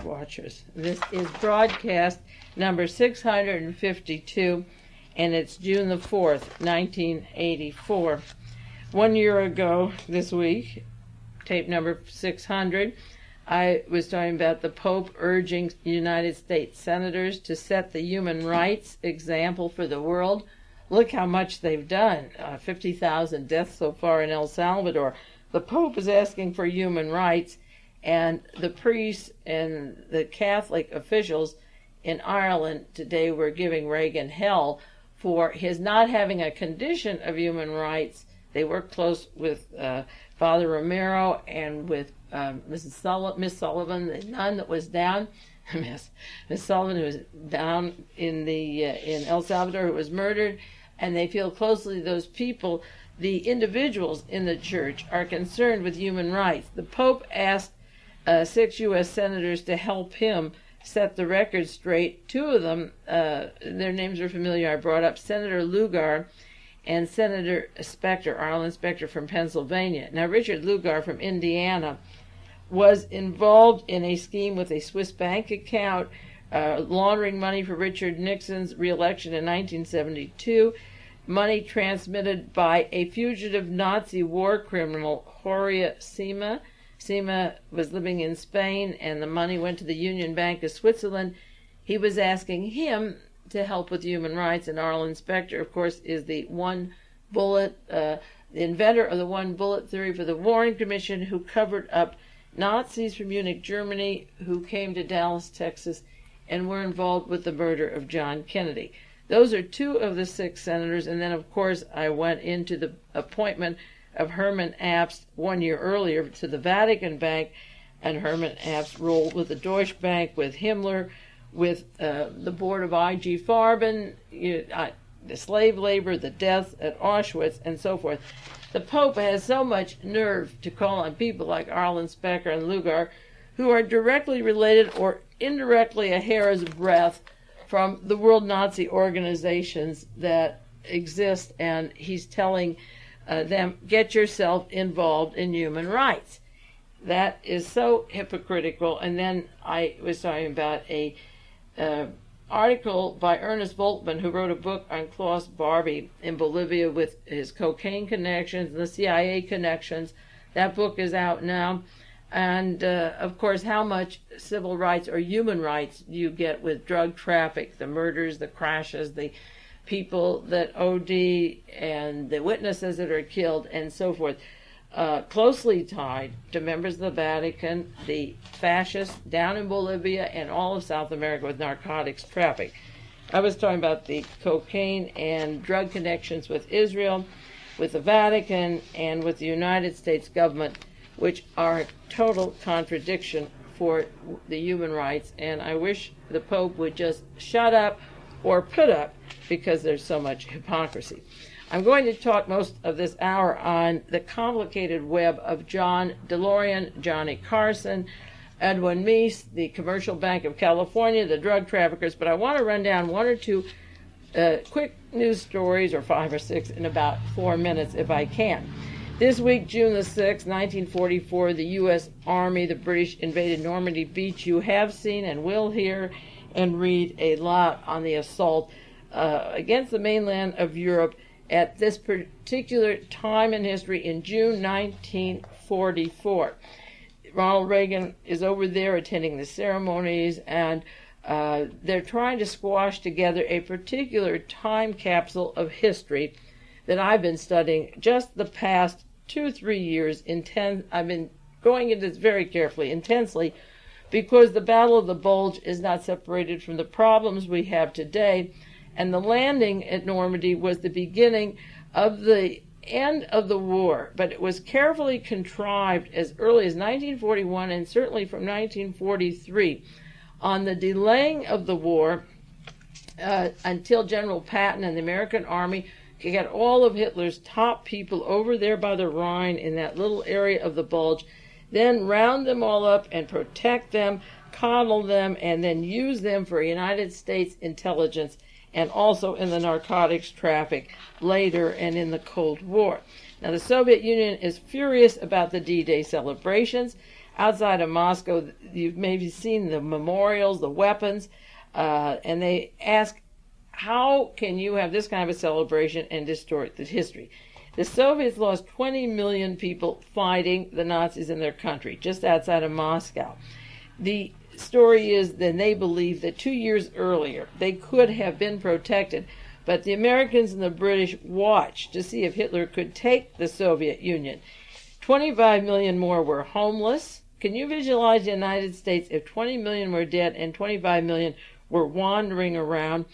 Watchers. This is broadcast number 652, and it's June the 4th, 1984. 1 year ago this week, tape number 600, I was talking about the Pope urging United States senators to set the human rights example for the world. Look how much they've done. 50,000 deaths so far in El Salvador. The Pope is asking for human rights, and the priests and the Catholic officials in Ireland today were giving Reagan hell for his not having a condition of human rights. They worked close with Father Romero and with Miss Sullivan, the nun that was down, Miss Sullivan, who was down in El Salvador, who was murdered, and they feel closely those people. The individuals in the church are concerned with human rights. The Pope asked 6 U.S. senators to help him set the record straight. Two of them, their names are familiar. I brought up Senator Lugar and Senator Specter, Arlen Specter from Pennsylvania. Now, Richard Lugar from Indiana was involved in a scheme with a Swiss bank account, laundering money for Richard Nixon's re-election in 1972, money transmitted by a fugitive Nazi war criminal, Horia Sima. Sima was living in Spain, and the money went to the Union Bank of Switzerland. He was asking him to help with human rights, and Arlen Specter, of course, is the one bullet, the inventor of the one bullet theory for the Warren Commission, who covered up Nazis from Munich, Germany, who came to Dallas, Texas, and were involved with the murder of John Kennedy. Those are two of the 6 senators, and then, of course, I went into the appointment of Herman Abst 1 year earlier to the Vatican Bank, and Herman Abst rolled with the Deutsche Bank, with Himmler, with the board of IG Farben, the slave labor, the deaths at Auschwitz, and so forth. The Pope has so much nerve to call on people like Arlen Specter and Lugar, who are directly related or indirectly a hair's breadth from the world Nazi organizations that exist, and he's telling them, get yourself involved in human rights. That is so hypocritical. And then I was talking about a article by Ernest Volkmann, who wrote a book on Klaus Barbie in Bolivia with his cocaine connections and the CIA connections. That book is out now. And, of course, how much civil rights or human rights do you get with drug traffic, the murders, the crashes, the people that OD, and the witnesses that are killed, and so forth, closely tied to members of the Vatican, the fascists down in Bolivia, and all of South America with narcotics traffic. I was talking about the cocaine and drug connections with Israel, with the Vatican, and with the United States government, which are a total contradiction for the human rights, and I wish the Pope would just shut up or put up, because there's so much hypocrisy. I'm going to talk most of this hour on the complicated web of John DeLOREAN, Johnny Carson, REAGAN-MEESE, the Commercial Bank of California, the drug traffickers, but I want to run down 1 or 2 quick news stories, or 5 or 6, in about 4 minutes if I can. This week, June the 6th, 1944, the U.S. Army, the British, invaded Normandy Beach. You have seen and will hear and read a lot on the assault against the mainland of Europe at this particular time in history in June 1944. Ronald Reagan is over there attending the ceremonies, and they're trying to squash together a particular time capsule of history that I've been studying just the past 2-3 years. I've been going into this very carefully, intensely, because the Battle of the Bulge is not separated from the problems we have today, and the landing at Normandy was the beginning of the end of the war, but it was carefully contrived as early as 1941 and certainly from 1943 on the delaying of the war until General Patton and the American Army could get all of Hitler's top people over there by the Rhine in that little area of the Bulge, then round them all up and protect them, coddle them, and then use them for United States intelligence, and also in the narcotics traffic later and in the Cold War. Now, the Soviet Union is furious about the D-Day celebrations. outside of Moscow. You've maybe seen the memorials, the weapons, and they ask, how can you have this kind of a celebration and distort the history? The Soviets lost 20 million people fighting the Nazis in their country, just outside of Moscow. The story is that they believe that 2 years earlier they could have been protected, but the Americans and the British watched to see if Hitler could take the Soviet Union. 25 million more were homeless. Can you visualize the United States if 20 million were dead and 25 million were wandering around?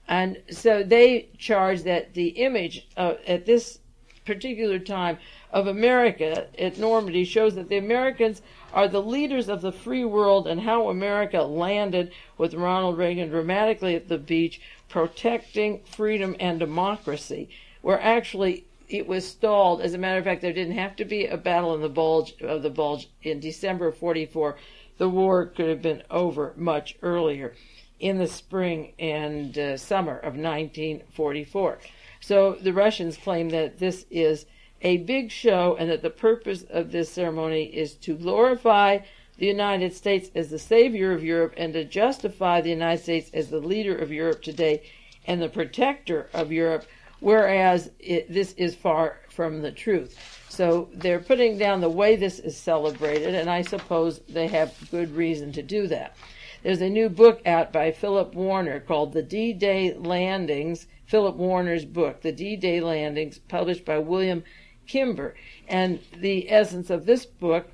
And so they charge that the image at this particular time of America at Normandy shows that the Americans are the leaders of the free world, and how America landed with Ronald Reagan dramatically at the beach, protecting freedom and democracy, where actually it was stalled. As a matter of fact, there didn't have to be a battle in the Bulge in December of 44. The war could have been over much earlier, in the spring and summer of 1944. So the Russians claim that this is a big show and that the purpose of this ceremony is to glorify the United States as the savior of Europe and to justify the United States as the leader of Europe today and the protector of Europe, whereas this is far from the truth. So they're putting down the way this is celebrated, and I suppose they have good reason to do that. There's a new book out by Philip Warner called The D-Day Landings, Philip Warner's book, The D-Day Landings, published by William Kimber. And the essence of this book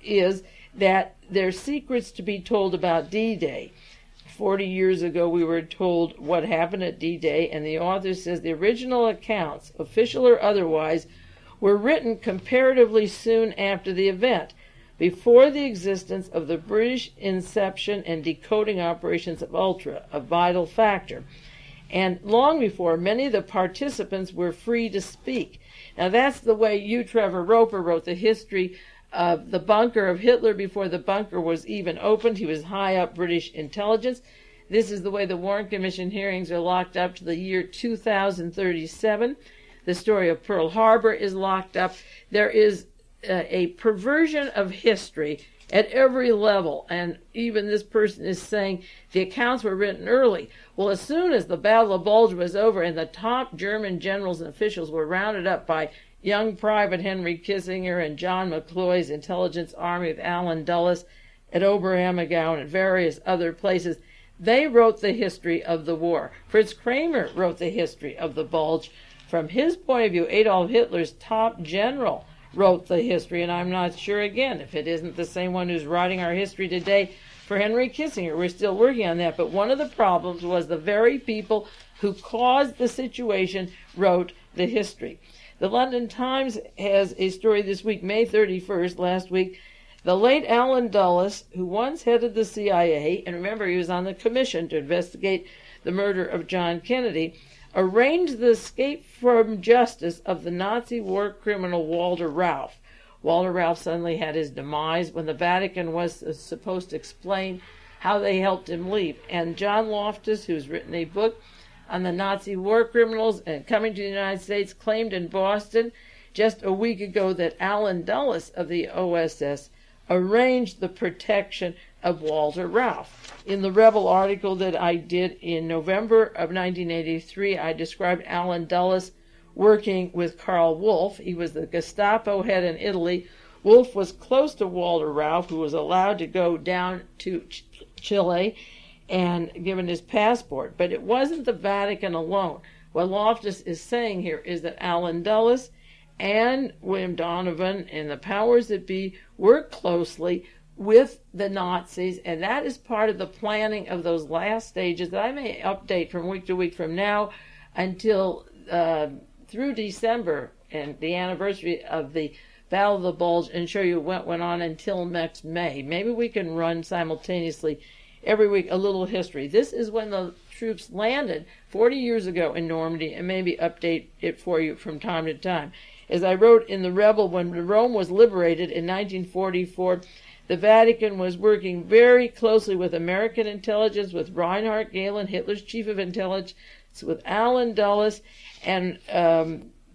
is that there's secrets to be told about D-Day. 40 years ago, we were told what happened at D-Day, and the author says the original accounts, official or otherwise, were written comparatively soon after the event, before the existence of the British inception and decoding operations of Ultra, a vital factor, and long before many of the participants were free to speak. Now that's the way you, Trevor Roper, wrote the history of the bunker of Hitler before the bunker was even opened. He was high up British intelligence. This is the way the Warren Commission hearings are locked up to the year 2037. The story of Pearl Harbor is locked up. There is a perversion of history at every level, and even this person is saying the accounts were written early. Well, as soon as the Battle of Bulge was over and the top German generals and officials were rounded up by young Private Henry Kissinger and John McCloy's intelligence army of Allen Dulles at Oberammergau and at various other places, they wrote the history of the war. Fritz Kramer wrote the history of the Bulge. From his point of view, Adolf Hitler's top general wrote the history, and I'm not sure, again, if it isn't the same one who's writing our history today for Henry Kissinger. We're still working on that, but one of the problems was the very people who caused the situation wrote the history. The London Times has a story this week, May 31st, last week. The late Allen Dulles, who once headed the CIA, and remember he was on the commission to investigate the murder of John Kennedy, arranged the escape from justice of the Nazi war criminal Walter Rauff. Walter Rauff suddenly had his demise when the Vatican was supposed to explain how they helped him leave. And John Loftus, who's written a book on the Nazi war criminals and coming to the United States, claimed in Boston just a week ago that Allen Dulles of the OSS arranged the protection of Walter Rauff. In the Rebel article that I did in November of 1983, I described Allen Dulles working with Karl Wolff. He was the Gestapo head in Italy. Wolff was close to Walter Rauff, who was allowed to go down to Chile and given his passport. But it wasn't the Vatican alone. What Loftus is saying here is that Allen Dulles and William Donovan and the powers that be worked closely with the Nazis, and that is part of the planning of those last stages that I may update from week to week from now until through December and the anniversary of the Battle of the Bulge, and show you what went on until next May. Maybe we can run simultaneously every week a little history. This is when the troops landed 40 years ago in Normandy, and maybe update it for you from time to time. As I wrote in The Rebel, when Rome was liberated in 1944, the Vatican was working very closely with American intelligence, with Reinhard Gehlen, Hitler's chief of intelligence, with Allen Dulles, and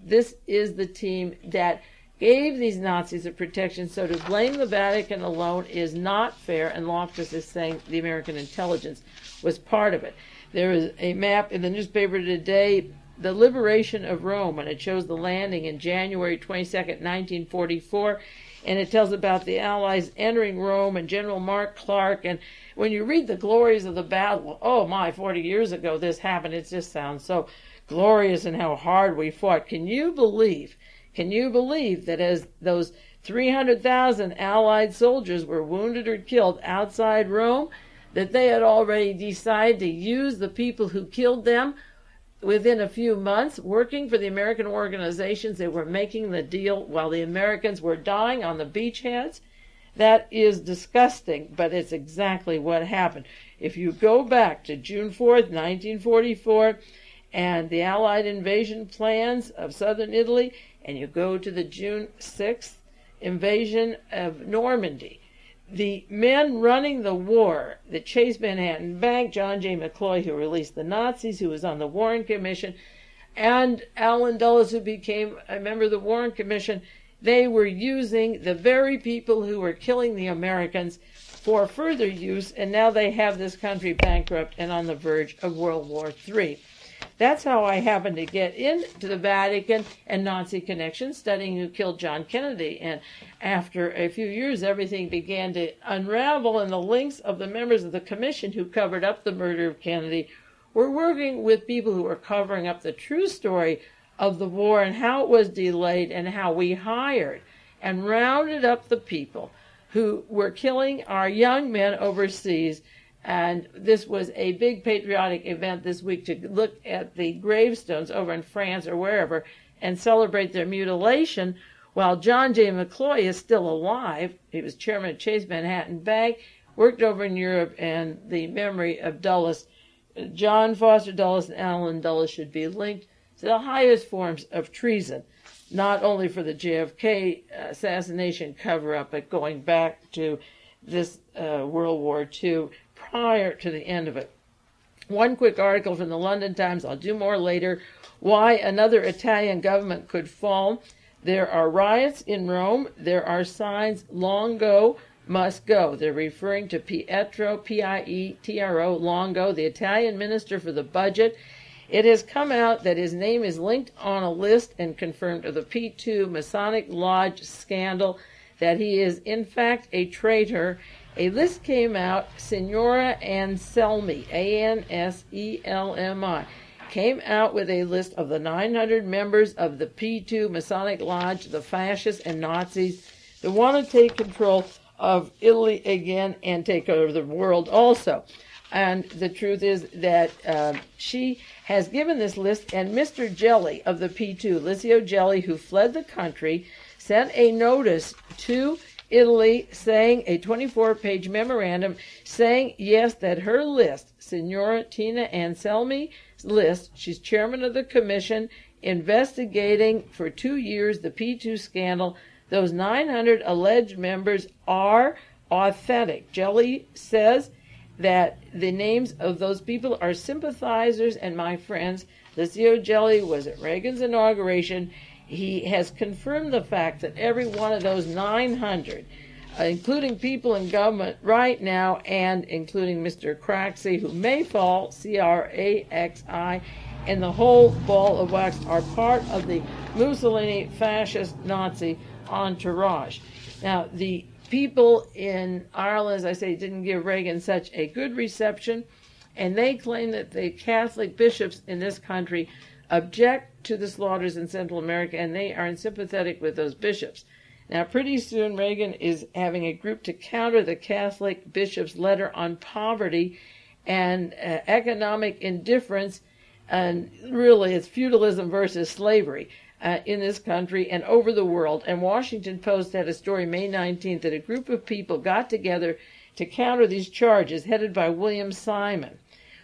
this is the team that gave these Nazis a protection, so to blame the Vatican alone is not fair, and Loftus is saying the American intelligence was part of it. There is a map in the newspaper today, The Liberation of Rome, and it shows the landing in January 22nd, 1944, and it tells about the Allies entering Rome and General Mark Clark. And when you read the glories of the battle, oh my, 40 years ago this happened, it just sounds so glorious and how hard we fought. Can you believe that as those 300,000 Allied soldiers were wounded or killed outside Rome, that they had already decided to use the people who killed them within a few months, working for the American organizations that were making the deal while the Americans were dying on the beachheads? That is disgusting, but it's exactly what happened. If you go back to June 4th, 1944, and the Allied invasion plans of southern Italy, and you go to the June 6th invasion of Normandy, the men running the war, the Chase Manhattan Bank, John J. McCloy, who released the Nazis, who was on the Warren Commission, and Allen Dulles, who became a member of the Warren Commission, they were using the very people who were killing the Americans for further use, and now they have this country bankrupt and on the verge of World War III. That's how I happened to get into the Vatican and Nazi connections, studying who killed John Kennedy. And after a few years, everything began to unravel, and the links of the members of the commission who covered up the murder of Kennedy were working with people who were covering up the true story of the war and how it was delayed, and how we hired and rounded up the people who were killing our young men overseas. And this was a big patriotic event this week to look at the gravestones over in France or wherever and celebrate their mutilation, while John J. McCloy is still alive. He was chairman of Chase Manhattan Bank, worked over in Europe, and the memory of Dulles, John Foster Dulles and Allen Dulles, should be linked to the highest forms of treason, not only for the JFK assassination cover-up, but going back to this World War II, prior to the end of it. One quick article from the London Times, I'll do more later, why another Italian government could fall. There are riots in Rome. There are signs, Longo must go. They're referring to Pietro, Pietro Longo, the Italian minister for the budget. It has come out that his name is linked on a list and confirmed of the P2 Masonic Lodge scandal, that he is in fact a traitor. A list came out, Signora Anselmi, A-N-S-E-L-M-I, came out with a list of the 900 members of the P2 Masonic Lodge, the fascists and Nazis, that want to take control of Italy again and take over the world also. And the truth is that she has given this list, and Mr. GELLI of the P2, LICIO GELLI, who fled the country, sent a notice to Italy saying, a 24-page memorandum saying, yes, that her list, Signora Tina Anselmi's list, she's chairman of the commission investigating for 2 years the P2 scandal, those 900 alleged members are authentic. GELLI says that the names of those people are sympathizers and my friends. LICIO GELLI was at Reagan's inauguration. He has confirmed the fact that every one of those 900, including people in government right now, and including Mr. Craxi, who may fall, C-R-A-X-I, and the whole ball of wax, are part of the Mussolini fascist Nazi entourage. Now, the people in Ireland, as I say, didn't give Reagan such a good reception, and they claim that the Catholic bishops in this country object to the slaughters in Central America, and they are unsympathetic with those bishops. Now, pretty soon, Reagan is having a group to counter the Catholic bishop's letter on poverty and economic indifference, and really it's feudalism versus slavery in this country and over the world. And Washington Post had a story May 19th that a group of people got together to counter these charges, headed by William Simon.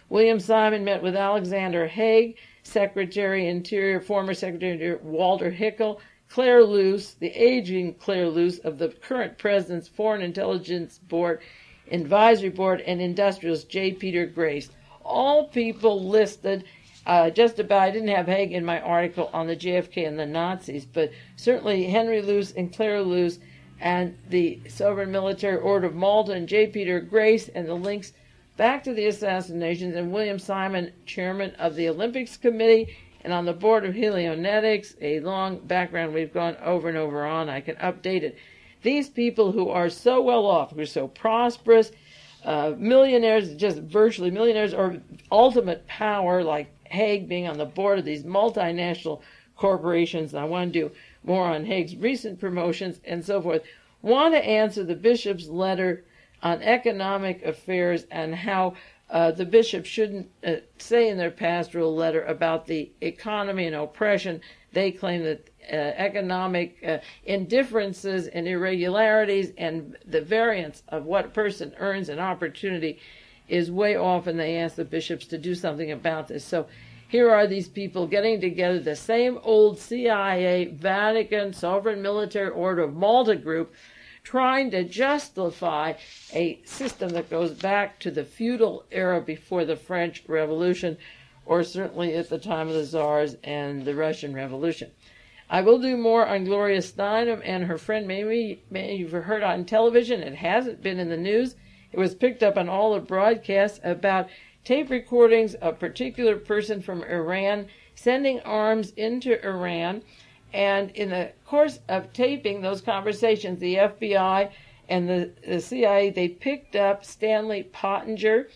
William Simon met with Alexander Haig, Secretary Interior, former Secretary Interior Walter Hickel, Claire Luce, the aging Claire Luce of the current President's Foreign Intelligence Board, Advisory Board, and Industrialist J. Peter Grace. All people listed Just about, I didn't have Haig in my article on the JFK and the Nazis, but certainly Henry Luce and Clara Luce and the Sovereign Military Order of Malta and J. Peter Grace and the links back to the assassinations, and William Simon, chairman of the Olympics Committee and on the board of Helionetics, a long background we've gone over and over on. I can update it. These people who are so well off, who are so prosperous, millionaires, just virtually millionaires, or ultimate power, like Haig being on the board of these multinational corporations, and I want to do more on Haig's recent promotions and so forth, want to answer the bishop's letter on economic affairs and how the bishop shouldn't say in their pastoral letter about the economy and oppression. They claim that economic indifferences and irregularities and the variance of what a person earns and opportunity is way off, and they ask the bishops to do something about this. So here are these people getting together, the same old CIA, Vatican, Sovereign Military Order of Malta group, trying to justify a system that goes back to the feudal era before the French Revolution, or certainly at the time of the Tsars and the Russian Revolution. I will do more on Gloria Steinem and her friend. Maybe you've heard on television. It hasn't been in the news. It was picked up on all the broadcasts about tape recordings of a particular person from Iran sending arms into Iran. And in the course of taping those conversations, the FBI and the CIA, they picked up Stanley Pottinger,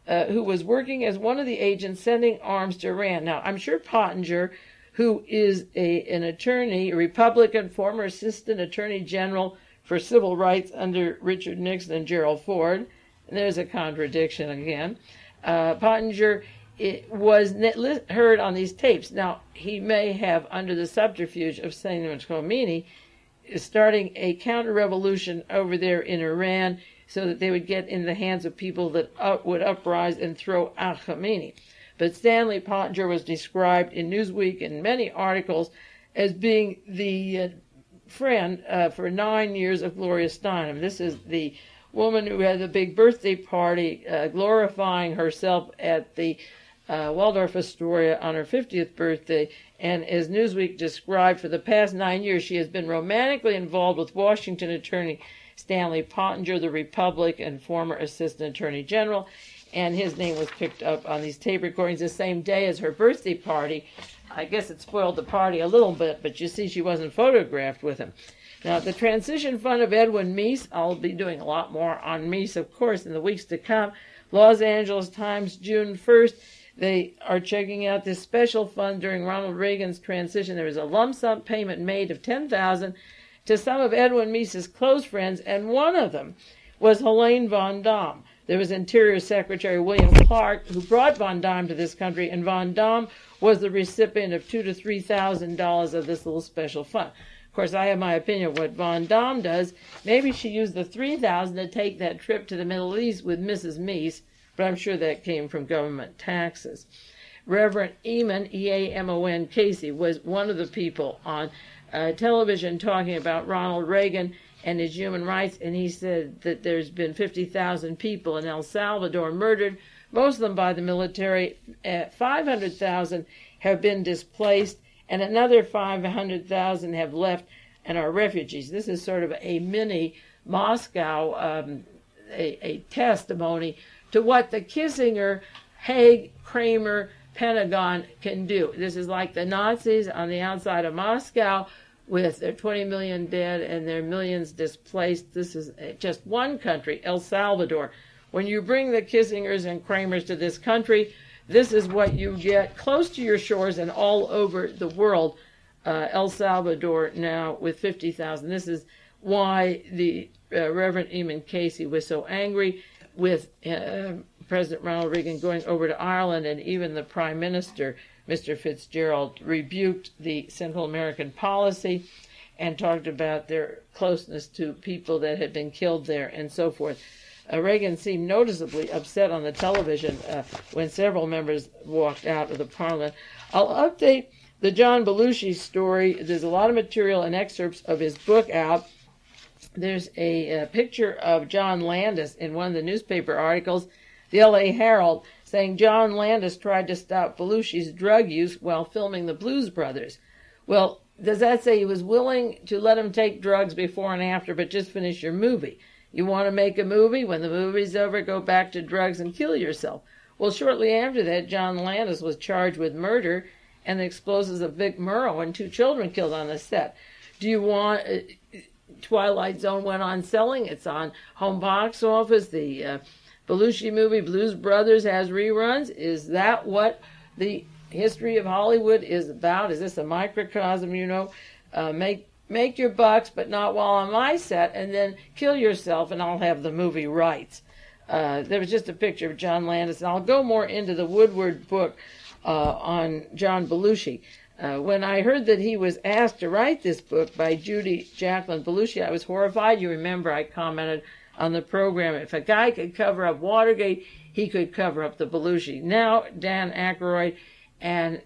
who was working as one of the agents sending arms to Iran. Now, I'm sure Pottinger, who is an attorney, a Republican, former assistant attorney general for civil rights under Richard Nixon and Gerald Ford, and there's a contradiction again, Pottinger was heard on these tapes. Now, he may have, under the subterfuge of Sayyid Khomeini, starting a counter-revolution over there in Iran so that they would get in the hands of people that would uprise and throw out Khomeini. But Stanley Pottinger was described in Newsweek and many articles as being the friend for 9 years of Gloria Steinem. This is the woman who had the big birthday party glorifying herself at the Waldorf Astoria on her 50th birthday, and as Newsweek described, for the past 9 years she has been romantically involved with Washington attorney Stanley Pottinger, the Republican and former assistant attorney general, and his name was picked up on these tape recordings the same day as her birthday party. I guess it spoiled the party a little bit, but you see she wasn't photographed with him. Now, the Transition Fund of REAGAN-MEESE, I'll be doing a lot more on MEESE, of course, in the weeks to come. Los Angeles Times, June 1st, they are checking out this special fund during Ronald Reagan's transition. There was a lump sum payment made of $10,000 to some of Edwin Meese's close friends, and one of them was Helene von Damm. There was Interior Secretary William Clark, who brought von Damm to this country, and von Damm was the recipient of $2,000 to $3,000 of this little special fund. Of course, I have my opinion of what von Damm does. Maybe she used the $3,000 to take that trip to the Middle East with Mrs. Meese, but I'm sure that came from government taxes. Reverend Eamon, E-A-M-O-N, Casey, was one of the people on television talking about Ronald Reagan and his human rights, and he said that there's been 50,000 people in El Salvador murdered, most of them by the military. 500,000 have been displaced, and another 500,000 have left and are refugees. This is sort of a mini Moscow, a testimony to what the Kissinger, Haig, Kramer, Pentagon can do. This is like the Nazis on the outside of Moscow with their 20 million dead and their millions displaced. This is just one country, El Salvador. When you bring the Kissingers and Kramers to this country, this is what you get close to your shores and all over the world. El Salvador now with 50,000. This is why the Reverend Eamon Casey was so angry with President Ronald Reagan going over to Ireland, and even the Prime Minister, Mr. Fitzgerald, rebuked the Central American policy and talked about their closeness to people that had been killed there and so forth. Reagan seemed noticeably upset on the television when several members walked out of the Parliament. I'll update the John Belushi story. There's a lot of material and excerpts of his book out. There's a picture of John Landis in one of the newspaper articles. The L.A. Herald saying John Landis tried to stop Belushi's drug use while filming the Blues Brothers. Well, does that say he was willing to let him take drugs before and after, but just finish your movie? You want to make a movie? When the movie's over, go back to drugs and kill yourself. Well, shortly after that, John Landis was charged with murder and the explosives of Vic Murrow and 2 children killed on the set. Do you want... Twilight Zone went on selling. It's on home box office. The Belushi movie, Blues Brothers, has reruns. Is that what the history of Hollywood is about? Is this a microcosm, make your bucks, but not while on my set, and then kill yourself, and I'll have the movie rights. There was just a picture of John Landis, and I'll go more into the Woodward book on John Belushi. When I heard that he was asked to write this book by Judy Jacqueline Belushi, I was horrified. You remember I commented on the program, if a guy could cover up Watergate, he could cover up the Belushi. Now Dan Aykroyd and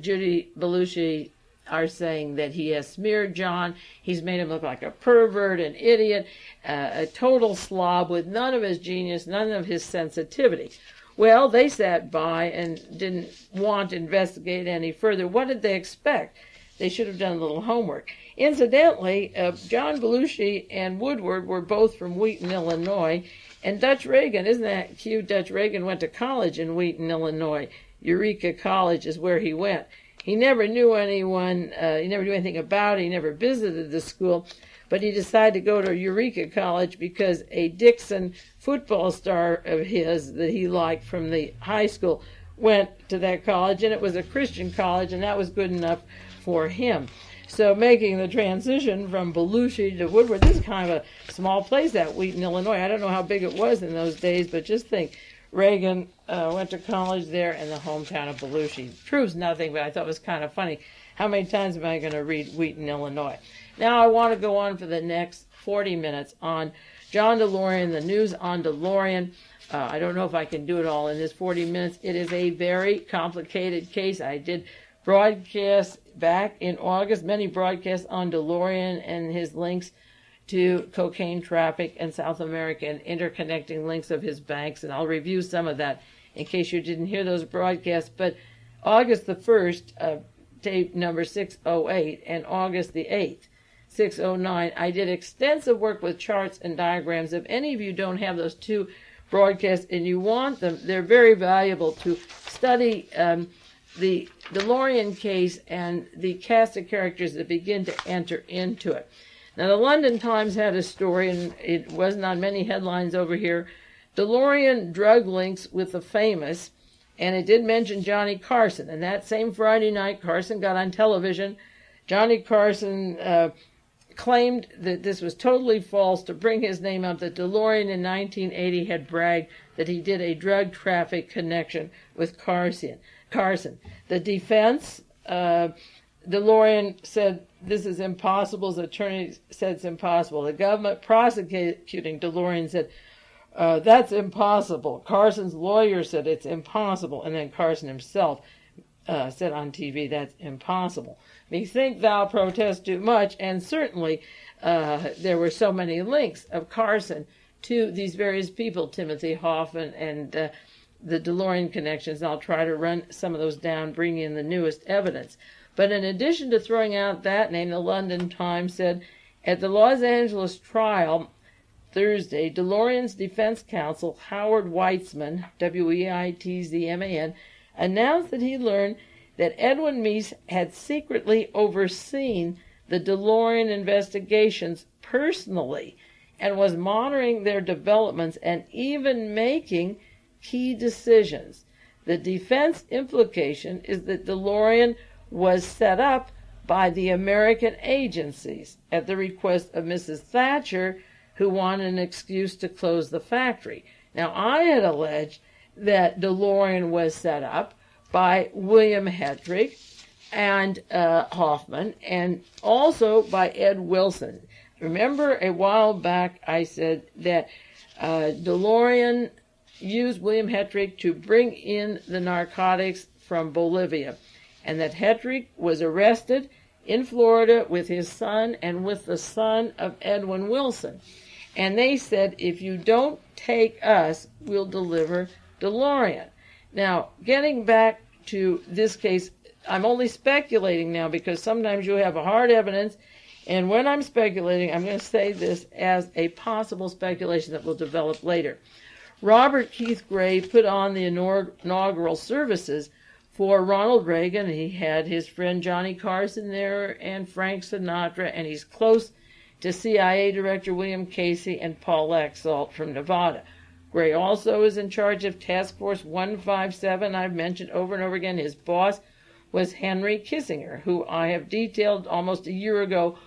Judy Belushi are saying that he has smeared John. He's made him look like a pervert, an idiot, a total slob with none of his genius, none of his sensitivity. Well, they sat by and didn't want to investigate any further. What did they expect? They should have done a little homework. Incidentally, John Belushi and Woodward were both from Wheaton, Illinois, and Dutch Reagan, isn't that cute? Dutch Reagan went to college in Wheaton, Illinois. Eureka College is where he went. He never knew anyone, he never knew anything about it, he never visited the school, but he decided to go to Eureka College because a Dixon football star of his that he liked from the high school went to that college, and it was a Christian college, and that was good enough for him. So making the transition from Belushi to Woodward, this is kind of a small place, that Wheaton, Illinois. I don't know how big it was in those days, but just think, Reagan went to college there in the hometown of Belushi. Proves nothing, but I thought it was kind of funny. How many times am I going to read Wheaton, Illinois? Now I want to go on for the next 40 minutes on John DeLorean, the news on DeLorean. I don't know if I can do it all in this 40 minutes. It is a very complicated case. I did broadcasts back in August, many broadcasts on DeLorean and his links to cocaine traffic and South America and interconnecting links of his banks, and I'll review some of that in case you didn't hear those broadcasts. But August the 1st, tape number 608, and August the 8th, 609, I did extensive work with charts and diagrams. If any of you don't have those 2 broadcasts and you want them, they're very valuable to study the DeLorean case and the cast of characters that begin to enter into it. Now, the London Times had a story, and it wasn't on many headlines over here, DeLorean drug links with the famous, and it did mention Johnny Carson. And that same Friday night, Carson got on television. Johnny Carson claimed that this was totally false to bring his name up, that DeLorean in 1980 had bragged that he did a drug traffic connection with Carson. The defense, DeLorean said this is impossible. His attorney said it's impossible. The government prosecuting DeLorean said that's impossible. Carson's lawyer said it's impossible. And then Carson himself said on TV that's impossible. Methinks thou protest too much. And certainly there were so many links of Carson to these various people, Timothy Hoffman and the DeLorean connections. I'll try to run some of those down, bring in the newest evidence. But in addition to throwing out that name, the London Times said, at the Los Angeles trial Thursday, DeLorean's defense counsel, Howard Weitzman, W-E-I-T-Z-M-A-N, announced that he learned that Edwin Meese had secretly overseen the DeLorean investigations personally and was monitoring their developments and even making key decisions. The defense implication is that DeLorean was set up by the American agencies at the request of Mrs. Thatcher, who wanted an excuse to close the factory. Now, I had alleged that DeLorean was set up by William Hetrick and Hoffman, and also by Ed Wilson. Remember, a while back I said that DeLorean used William Hetrick to bring in the narcotics from Bolivia, and that Hetrick was arrested in Florida with his son and with the son of Edwin Wilson. And they said, if you don't take us, we'll deliver DeLorean. Now, getting back to this case, I'm only speculating now because sometimes you have a hard evidence, and when I'm speculating, I'm going to say this as a possible speculation that will develop later. Robert Keith Gray put on the inaugural services for Ronald Reagan. He had his friend Johnny Carson there and Frank Sinatra, and he's close to CIA Director William Casey and Paul Laxalt from Nevada. Gray also is in charge of Task Force 157. I've mentioned over and over again his boss was Henry Kissinger, who I have detailed almost a year ago,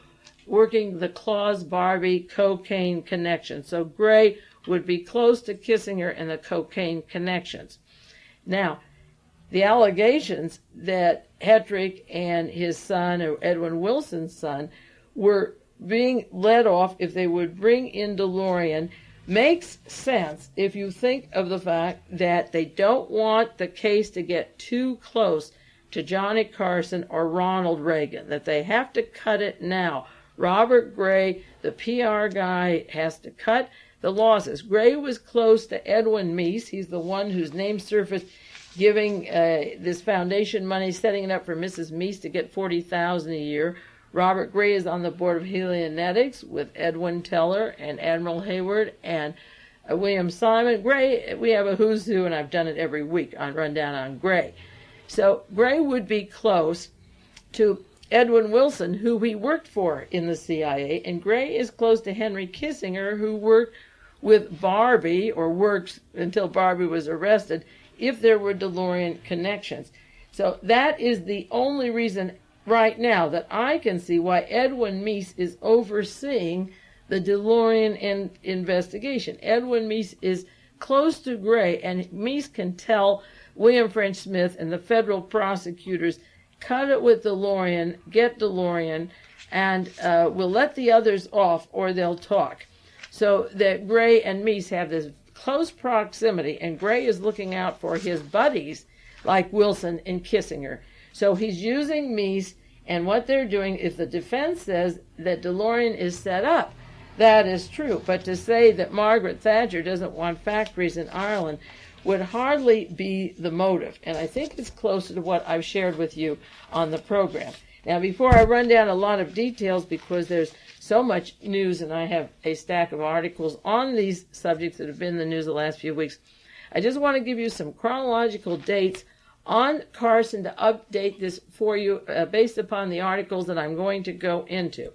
working the Claus Barbie cocaine connection. So Gray would be close to Kissinger and the cocaine connections. Now, the allegations that Hetrick and his son, or Edwin Wilson's son, were being let off if they would bring in DeLOREAN makes sense if you think of the fact that they don't want the case to get too close to Johnny Carson or Ronald Reagan, that they have to cut it now. Robert Gray, the PR guy, has to cut the losses. Gray was close to Edwin Meese. He's the one whose name surfaced giving this foundation money, setting it up for Mrs. Meese to get $40,000 a year. Robert Gray is on the board of Helionetics with Edwin Teller and Admiral Hayward and William Simon. Gray, we have a who's who, and I've done it every week on Rundown on Gray. So Gray would be close to Edwin Wilson, who he worked for in the CIA, and Gray is close to Henry Kissinger, who worked with Barbie, or worked until Barbie was arrested, if there were DeLOREAN connections. So that is the only reason right now that I can see why Edwin Meese is overseeing the DeLOREAN investigation. Edwin Meese is close to Gray, and Meese can tell William French Smith and the federal prosecutors, cut it with DeLOREAN, get DeLOREAN, and we'll let the others off or they'll talk. So that Gray and Meese have this close proximity, and Gray is looking out for his buddies like Wilson and Kissinger. So he's using Meese, and what they're doing, if the defense says that DeLOREAN is set up, that is true. But to say that Margaret Thatcher doesn't want factories in Ireland would hardly be the motive. And I think it's closer to what I've shared with you on the program. Now, before I run down a lot of details, because there's so much news, and I have a stack of articles on these subjects that have been in the news the last few weeks, I just want to give you some chronological dates on Carson to update this for you based upon the articles that I'm going to go into.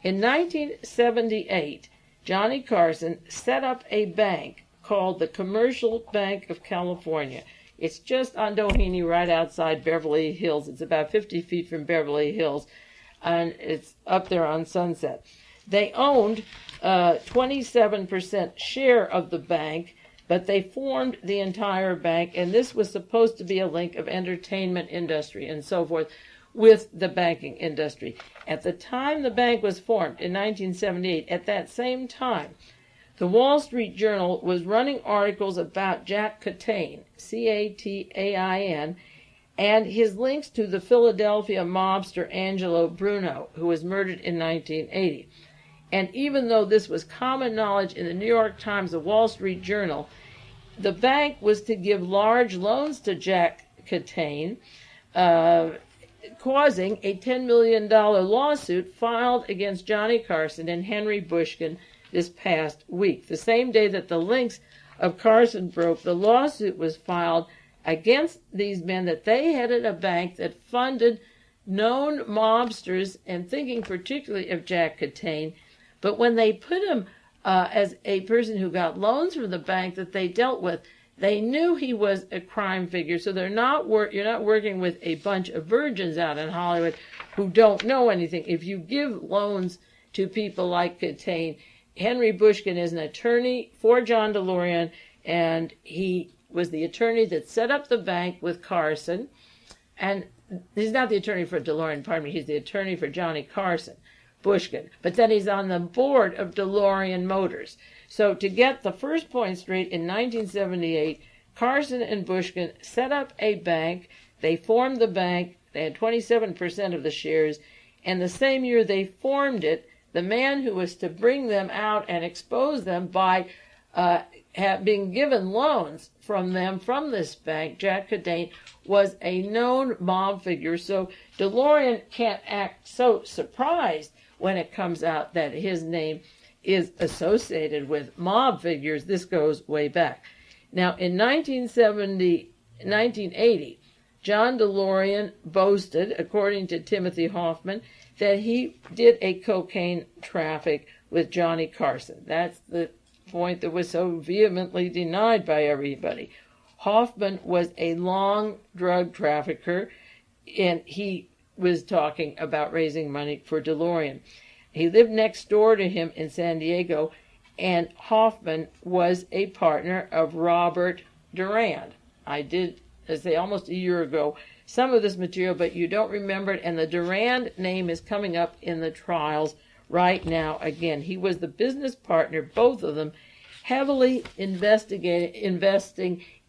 In 1978, Johnny Carson set up a bank called the Commercial Bank of California. It's just on Doheny, right outside Beverly Hills. It's about 50 feet from Beverly Hills, and it's up there on Sunset. They owned 27% share of the bank, but they formed the entire bank, and this was supposed to be a link of entertainment industry and so forth with the banking industry. At the time the bank was formed, in 1978, at that same time, the Wall Street Journal was running articles about Jack Catain, C-A-T-A-I-N, and his links to the Philadelphia mobster Angelo Bruno, who was murdered in 1980. And even though this was common knowledge in the New York Times, the Wall Street Journal, the bank was to give large loans to Jack Catain, causing a $10 million lawsuit filed against Johnny Carson and Henry Bushkin this past week. The same day that the links of Carson broke, the lawsuit was filed against these men that they headed a bank that funded known mobsters, and thinking particularly of Jack Catain. But when they put him as a person who got loans from the bank that they dealt with, they knew he was a crime figure. So you're not working with a bunch of virgins out in Hollywood who don't know anything. If you give loans to people like Catain, Henry Bushkin is an attorney for John DeLOREAN, and he was the attorney that set up the bank with Carson. And he's not the attorney for DeLOREAN, pardon me, he's the attorney for Johnny Carson, Bushkin. But then he's on the board of DeLOREAN Motors. So to get the first point straight, in 1978, Carson and Bushkin set up a bank. They formed the bank. They had 27% of the shares. And the same year they formed it, the man who was to bring them out and expose them by had been given loans from them from this bank. Jack Catain was a known mob figure, so DeLOREAN can't act so surprised when it comes out that his name is associated with mob figures. This goes way back. Now, in 1980, John DeLOREAN boasted, according to Timothy Hoffman, that he did a cocaine traffic with Johnny Carson. That's the point that was so vehemently denied by everybody. Hoffman was a long drug trafficker, and he was talking about raising money for DeLOREAN. He lived next door to him in San Diego, and Hoffman was a partner of Robert Durand. I did, say, almost a year ago, some of this material, but you don't remember it, and the Durand name is coming up in the trials right now again. He was the business partner, both of them, heavily investing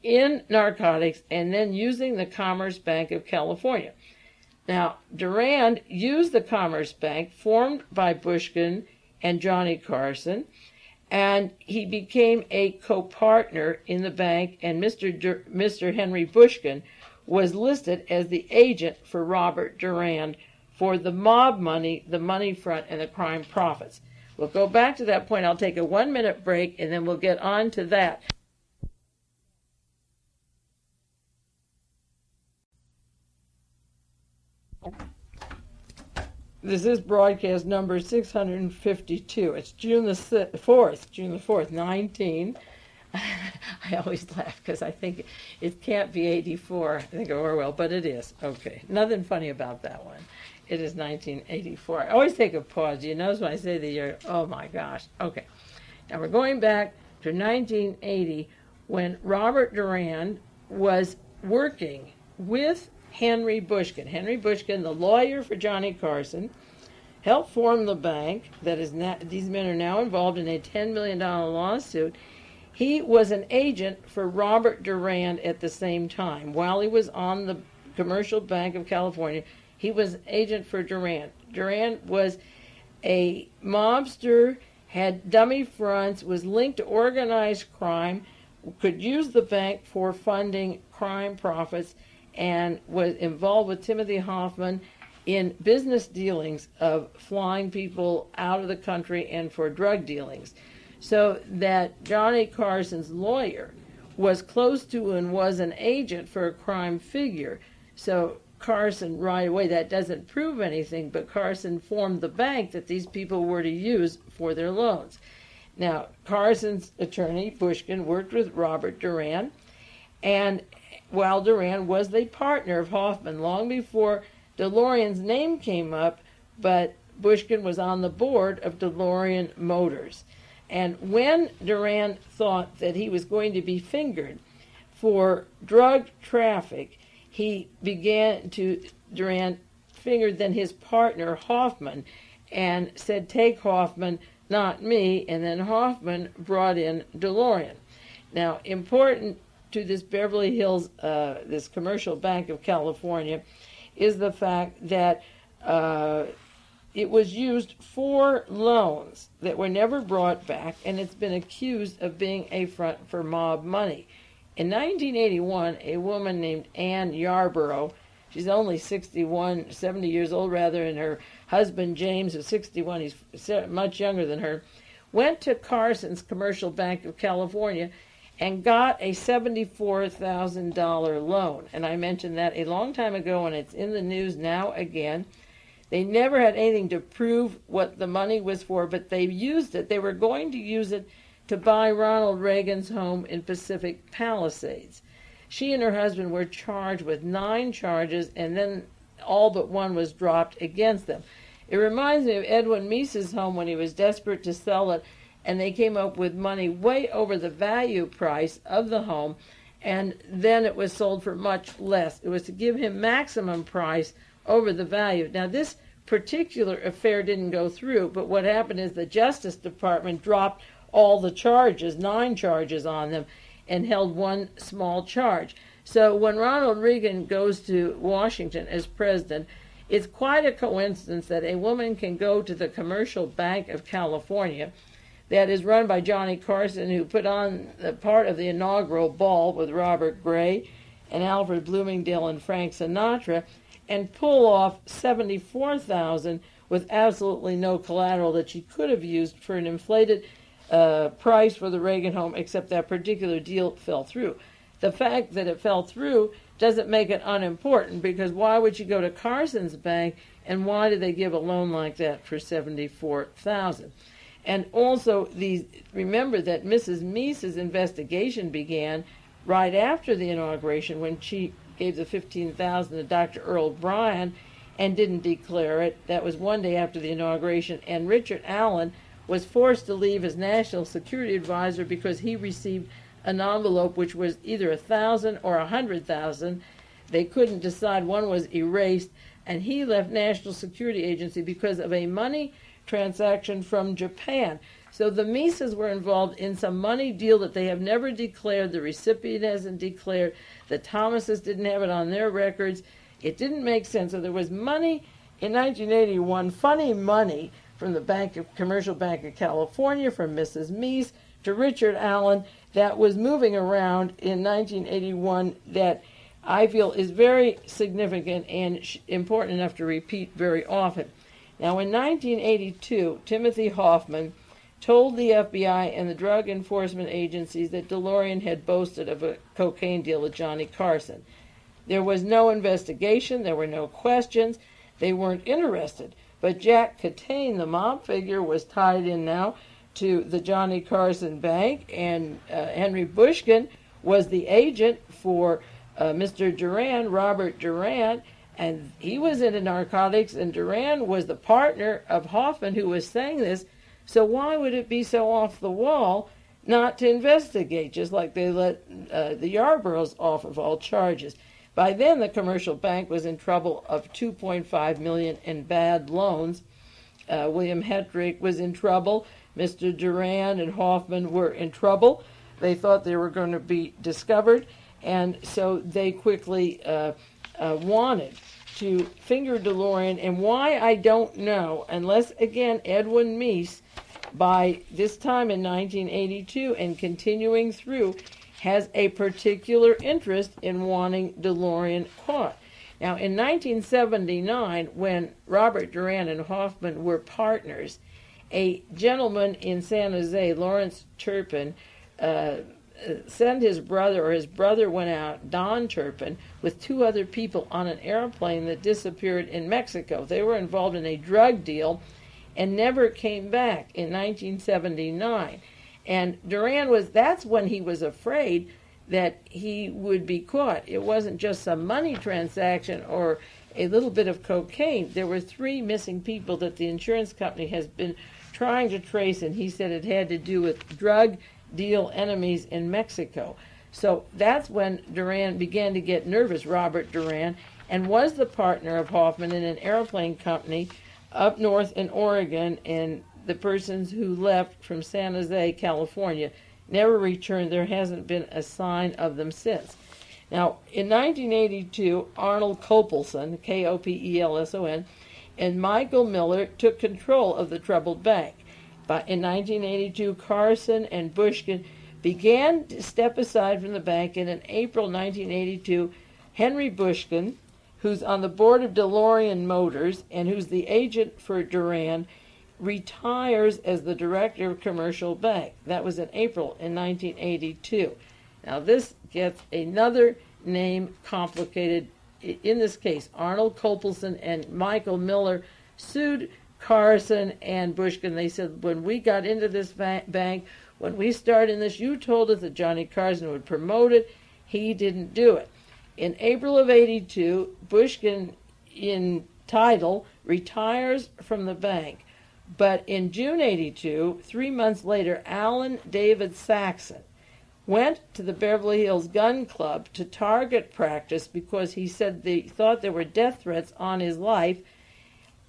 in narcotics and then using the Commerce Bank of California. Now, Durand used the Commerce Bank, formed by Bushkin and Johnny Carson, and he became a co-partner in the bank, and Mr. Henry Bushkin was listed as the agent for Robert Durand for the mob money, the money front, and the crime profits. We'll go back to that point. I'll take a 1-minute break, and then we'll get on to that. This is broadcast number 652. It's June the 4th, 19. I always laugh because I think it can't be 84. I think of Orwell, but it is. Okay, nothing funny about that one. It is 1984. I always take a pause. You notice when I say the year, oh my gosh. Okay, now we're going back to 1980 when Robert Durand was working with Henry Bushkin. Henry Bushkin, the lawyer for Johnny Carson, helped form the bank that is now, these men are now involved in a $10 million lawsuit. He was an agent for Robert Durand at the same time. While he was on the Commercial Bank of California, he was agent for Durand. Durand was a mobster, had dummy fronts, was linked to organized crime, could use the bank for funding crime profits, and was involved with Timothy Hoffman in business dealings of flying people out of the country and for drug dealings. So that Johnny Carson's lawyer was close to and was an agent for a crime figure. So Carson, right away, that doesn't prove anything, but Carson formed the bank that these people were to use for their loans. Now, Carson's attorney, Bushkin, worked with Robert Durand, and while Durand was the partner of Hoffman long before DeLOREAN's name came up, but Bushkin was on the board of DeLOREAN Motors. And when Durand thought that he was going to be fingered for drug traffic, Durand fingered then his partner Hoffman and said, take Hoffman, not me, and then Hoffman brought in DeLOREAN. Now, important to this Beverly Hills, this Commercial Bank of California, is the fact that it was used for loans that were never brought back, and it's been accused of being a front for mob money. In 1981, a woman named Ann Yarborough, she's only 70 years old rather, and her husband James is 61, he's much younger than her, went to Carson's Commercial Bank of California and got a $74,000 loan. And I mentioned that a long time ago, and it's in the news now again. They never had anything to prove what the money was for, but they used it. They were going to use it to buy Ronald Reagan's home in Pacific Palisades. She and her husband were charged with 9 charges, and then all but one was dropped against them. It reminds me of Edwin Meese's home when he was desperate to sell it, and they came up with money way over the value price of the home, and then it was sold for much less. It was to give him maximum price over the value. Now, this particular affair didn't go through, but what happened is the Justice Department dropped all the charges, 9 charges on them, and held 1 small charge. So when Ronald Reagan goes to Washington as president, it's quite a coincidence that a woman can go to the Commercial Bank of California. that is run by Johnny Carson, who put on the part of the inaugural ball with Robert Gray and Alfred Bloomingdale and Frank Sinatra, and pull off $74,000 with absolutely no collateral that she could have used for an inflated price for the Reagan home, except that particular deal fell through. The fact that it fell through doesn't make it unimportant, because why would you go to Carson's bank, and why did they give a loan like that for $74,000? And also, remember that Mrs. Meese's investigation began right after the inauguration, when she gave the $15,000 to Dr. Earl Bryan and didn't declare it. That was one day after the inauguration, and Richard Allen was forced to leave as National Security Advisor because he received an envelope which was either $1,000 or $100,000. They couldn't decide. One was erased, and he left National Security Agency because of a money transaction from Japan. So the Meeses were involved in some money deal that they have never declared. The recipient hasn't declared. The Thomases didn't have it on their records. It didn't make sense. So there was money in 1981, funny money, from the Commercial Bank of California, from Mrs. Meese to Richard Allen, that was moving around in 1981, that I feel is very significant and important enough to repeat very often. Now, in 1982, Timothy Hoffman told the FBI and the drug enforcement agencies that DeLOREAN had boasted of a cocaine deal with Johnny Carson. There was no investigation. There were no questions. They weren't interested. But Jack Catain, the mob figure, was tied in now to the Johnny Carson bank, and Henry Bushkin was the agent for Mr. Durand, Robert Durand, and he was into narcotics, and Durand was the partner of Hoffman, who was saying this. So why would it be so off the wall not to investigate, just like they let the Yarboroughs off of all charges? By then, the commercial bank was in trouble of $2.5 million in bad loans. William Hetrick was in trouble. Mr. Durand and Hoffman were in trouble. They thought they were going to be discovered, and so they quickly wanted to finger DeLOREAN. And why, I don't know, unless, again, Edwin Meese, by this time in 1982 and continuing through, has a particular interest in wanting DeLOREAN caught. Now, in 1979, when Robert Durand and Hoffman were partners, a gentleman in San Jose, Lawrence Turpin, sent his brother, or his brother went out, Don Turpin, with two other people on an airplane that disappeared in Mexico. They were involved in a drug deal and never came back in 1979. And Durand that's when he was afraid that he would be caught. It wasn't just some money transaction or a little bit of cocaine. There were 3 missing people that the insurance company has been trying to trace, and he said it had to do with drug deal enemies in Mexico. So that's when Durand began to get nervous, Robert Durand, and was the partner of Hoffman in an airplane company up north in Oregon, and the persons who left from San Jose, California, never returned. There hasn't been a sign of them since. Now, in 1982, Arnold Kopelson, Kopelson, and Michael Miller took control of the troubled bank. But in 1982, Carson and Bushkin began to step aside from the bank, and in April 1982, Henry Bushkin, who's on the board of DeLOREAN Motors and who's the agent for Durand, retires as the director of Commercial Bank. That was in April in 1982. Now this gets another name complicated. In this case, Arnold Kopelson and Michael Miller sued Carson and Bushkin. They said, when we got into this bank, when we started this, you told us that Johnny Carson would promote it. He didn't do it. In April of 82, Bushkin, in title, retires from the bank. But in June 82, 3 months later, Alan David Saxon went to the Beverly Hills Gun Club to target practice because he said they thought there were death threats on his life.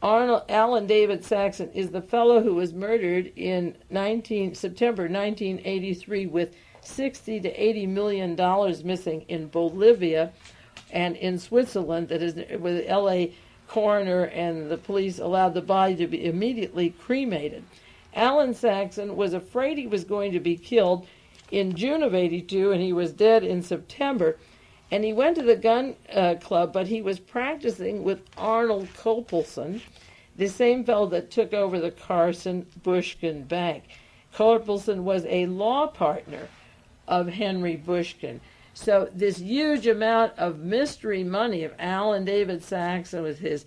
Alan David Saxon is the fellow who was murdered in September 1983 with $60 to $80 million missing in Bolivia and in Switzerland, that is, with the L.A. coroner and the police allowed the body to be immediately cremated. Alan Saxon was afraid he was going to be killed in June of 82, and he was dead in September. And he went to the gun club, but he was practicing with Arnold Copelson, the same fellow that took over the Carson Bushkin Bank. Copelson was a law partner of Henry Bushkin. So this huge amount of mystery money of Alan David Saxon with his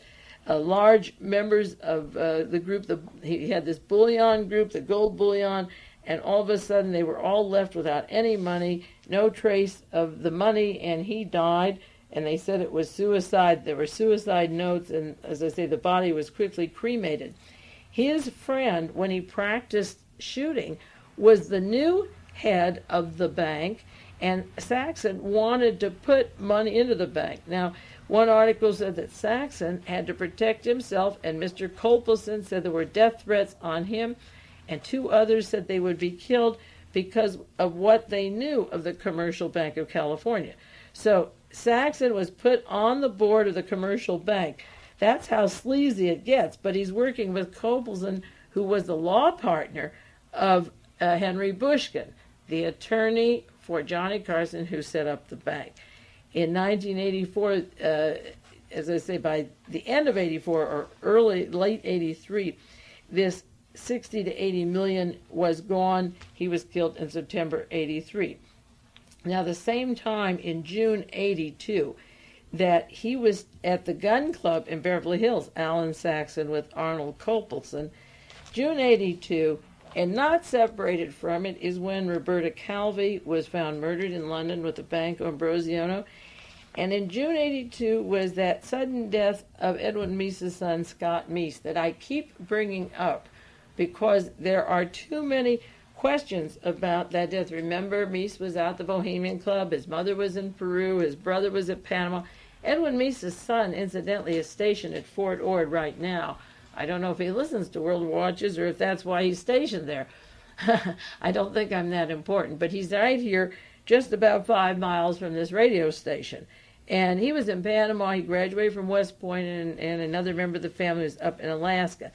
large members of the group, he had this bullion group, the gold bullion, and all of a sudden they were all left without any money, no trace of the money, and he died, and they said it was suicide. There were suicide notes, and as I say, the body was quickly cremated. His friend, when he practiced shooting, was the new head of the bank, and Saxon wanted to put money into the bank. Now, one article said that Saxon had to protect himself, and Mr. Copelson said there were death threats on him, and two others said they would be killed because of what they knew of the Commercial Bank of California. So Saxon was put on the board of the Commercial Bank. That's how sleazy it gets, but he's working with Copelson, who was the law partner of Henry Bushkin, the attorney for Johnny Carson, who set up the bank. In 1984, as I say, by the end of 84 or late 83, this 60 to 80 million was gone. He was killed in September 83. Now, the same time in June 82, that he was at the gun club in Beverly Hills, Alan Saxon with Arnold Copelson, June 82, and not separated from it is when Roberta Calvi was found murdered in London with the Banco Ambrosiano. And in June 82 was that sudden death of Edwin Meese's son, Scott Meese, that I keep bringing up because there are too many questions about that death. Remember, Meese was out the Bohemian Club, his mother was in Peru, his brother was at Panama. Edwin Meese's son, incidentally, is stationed at Fort Ord right now. I don't know if he listens to World Watches or if that's why he's stationed there. I don't think I'm that important, but he's right here just about 5 miles from this radio station. And he was in Panama. He graduated from West Point, and another member of the family was up in Alaska.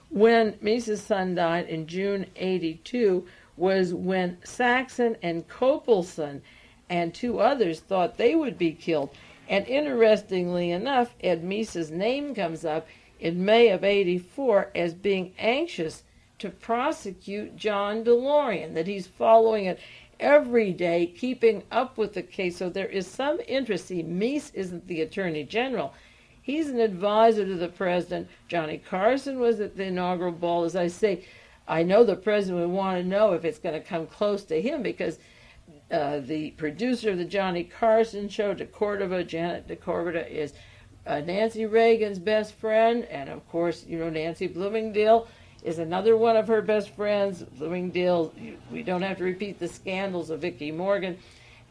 When Meese's son died in June 82 was when Saxon and Copelson and two others thought they would be killed. And interestingly enough, Ed Meese's name comes up in May of 84 as being anxious to prosecute John DeLOREAN, that he's following it every day, keeping up with the case. So there is some interest. See, Meese isn't the Attorney General. He's an advisor to the president. Johnny Carson was at the inaugural ball. As I say, I know the president would want to know if it's going to come close to him because the producer of the Johnny Carson show, Janet DeCordova, is Nancy Reagan's best friend. And, of course, you know, Nancy Bloomingdale is another one of her best friends. Bloomingdale, we don't have to repeat the scandals of Vicki Morgan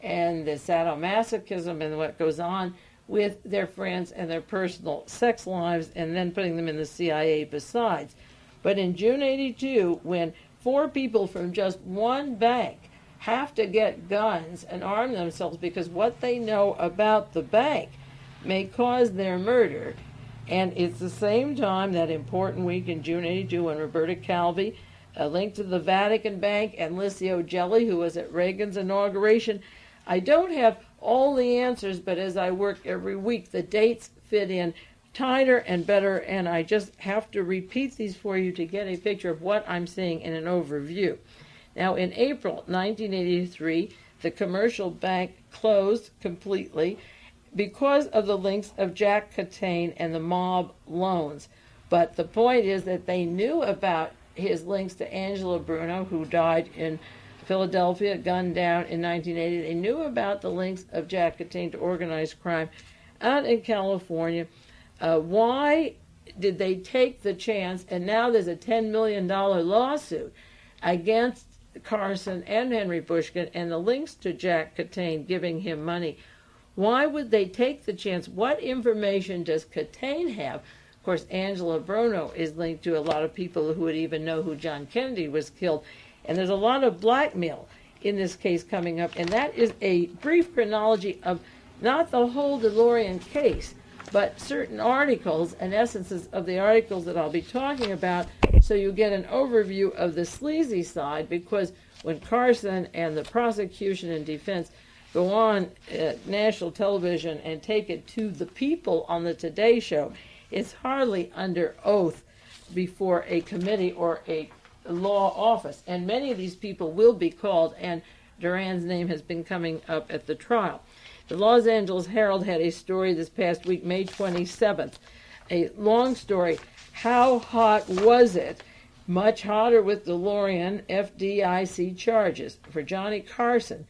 and the sadomasochism and what goes on with their friends and their personal sex lives, and then putting them in the CIA besides. But in June 82, when 4 people from just one bank have to get guns and arm themselves because what they know about the bank may cause their murder, and it's the same time, that important week in June 82, when Roberta Calvi, linked to the Vatican Bank, and LICIO GELLI, who was at Reagan's inauguration. I don't have all the answers, but as I work every week, the dates fit in tighter and better, and I just have to repeat these for you to get a picture of what I'm seeing in an overview. Now, in April 1983, the commercial bank closed completely because of the links of Jack Catain and the mob loans. But the point is that they knew about his links to Angelo Bruno, who died in Philadelphia, gunned down in 1980. They knew about the links of Jack Catain to organized crime out in California. Why did they take the chance? And now there's a $10 million lawsuit against Carson and Henry Bushkin and the links to Jack Catain giving him money. Why would they take the chance? What information does Catain have? Of course, Angelo Bruno is linked to a lot of people who would even know who John Kennedy was killed. And there's a lot of blackmail in this case coming up. And that is a brief chronology of not the whole DeLOREAN case, but certain articles and essences of the articles that I'll be talking about, so you get an overview of the sleazy side, because when Carson and the prosecution and defense go on national television and take it to the people on the Today Show, it's hardly under oath before a committee or a law office. And many of these people will be called, and Durand's name has been coming up at the trial. The Los Angeles Herald had a story this past week, May 27th, a long story. How hot was it? Much hotter with DeLOREAN FDIC charges for Johnny Carson.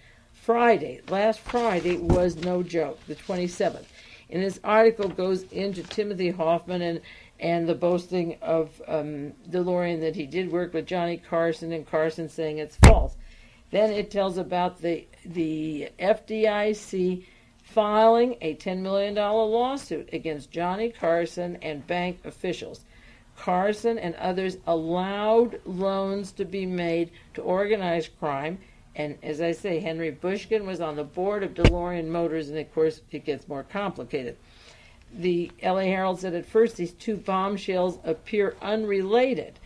Last Friday was no joke, the 27th. And this article goes into Timothy Hoffman and the boasting of DeLOREAN that he did work with Johnny Carson, and Carson saying it's false. Then it tells about the FDIC filing a $10 million lawsuit against Johnny Carson and bank officials. Carson and others allowed loans to be made to organized crime. And as I say, Henry Bushkin was on the board of DeLOREAN Motors, and of course it gets more complicated. The LA Herald said at first these two bombshells appear unrelated.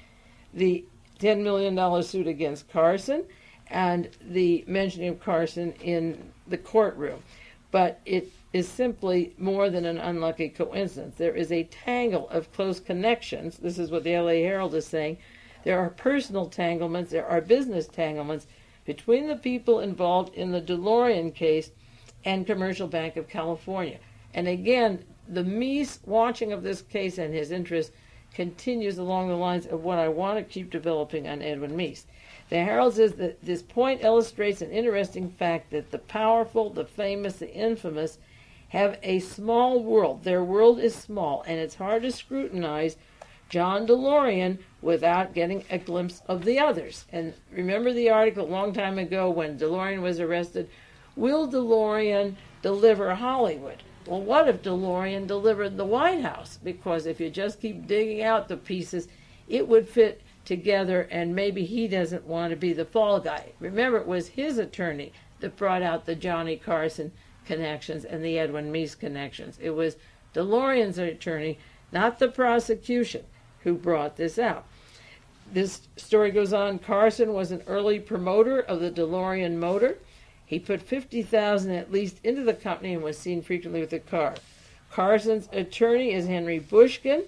The $10 million suit against Carson and the mentioning of Carson in the courtroom. But it is simply more than an unlucky coincidence. There is a tangle of close connections. This is what the LA Herald is saying. There are personal tanglements, there are business tanglements between the people involved in the DeLOREAN case and Commercial Bank of California. And again, the Meese watching of this case and his interest continues along the lines of what I want to keep developing on Edwin Meese. The Herald says that this point illustrates an interesting fact that the powerful, the famous, the infamous have a small world. Their world is small, and it's hard to scrutinize John DeLOREAN without getting a glimpse of the others. And remember the article a long time ago when DeLOREAN was arrested? Will DeLOREAN deliver Hollywood? Well, what if DeLOREAN delivered the White House? Because if you just keep digging out the pieces, it would fit together, and maybe he doesn't want to be the fall guy. Remember, it was his attorney that brought out the Johnny Carson connections and the Edwin Meese connections. It was DeLOREAN's attorney, not the prosecution, who brought this out. This story goes on. Carson was an early promoter of the DeLOREAN motor. He put $50,000 at least into the company and was seen frequently with the car. Carson's attorney is Henry Bushkin.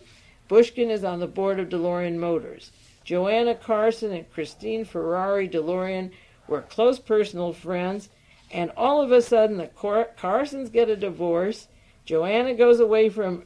Bushkin is on the board of DeLOREAN Motors. Joanna Carson and Christine Ferrari DeLOREAN were close personal friends, and all of a sudden the Carsons get a divorce. Joanna goes away from